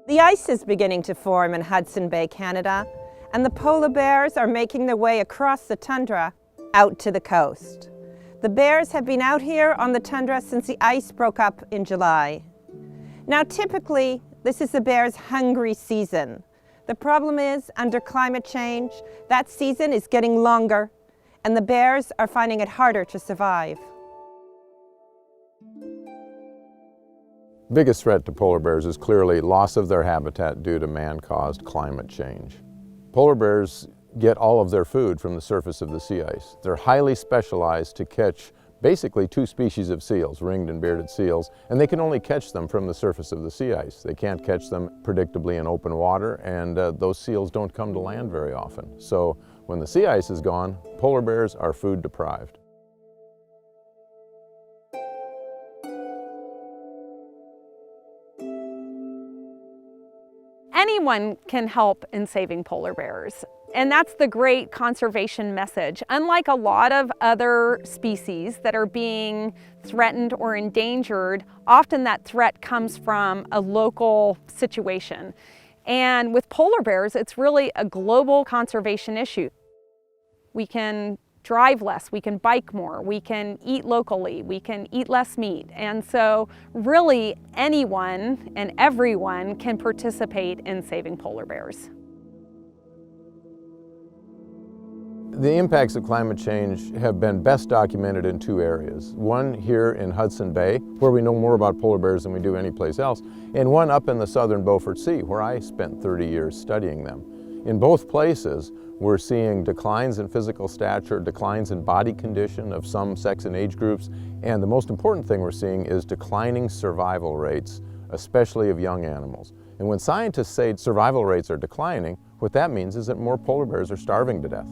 The ice is beginning to form in Hudson Bay, Canada, and the polar bears are making their way across the tundra out to the coast. The bears have been out here on the tundra since the ice broke up in July. Now, typically, this is the bears' hungry season. The problem is, under climate change, that season is getting longer, and the bears are finding it harder to survive. The biggest threat to polar bears is clearly loss of their habitat due to man-caused climate change. Polar bears get all of their food from the surface of the sea ice. They're highly specialized to catch basically two species of seals, ringed and bearded seals, and they can only catch them from the surface of the sea ice. They can't catch them predictably in open water, and those seals don't come to land very often. So when the sea ice is gone, polar bears are food deprived. Anyone can help in saving polar bears. And that's the great conservation message. Unlike a lot of other species that are being threatened or endangered, often that threat comes from a local situation. And with polar bears, it's really a global conservation issue. We can drive less, we can bike more, we can eat locally, we can eat less meat. And so really anyone and everyone can participate in saving polar bears. The impacts of climate change have been best documented in two areas. One here in Hudson Bay, where we know more about polar bears than we do anyplace else, and one up in the southern Beaufort Sea, where I spent 30 years studying them. In both places, we're seeing declines in physical stature, declines in body condition of some sex and age groups, and the most important thing we're seeing is declining survival rates, especially of young animals. And when scientists say survival rates are declining, what that means is that more polar bears are starving to death.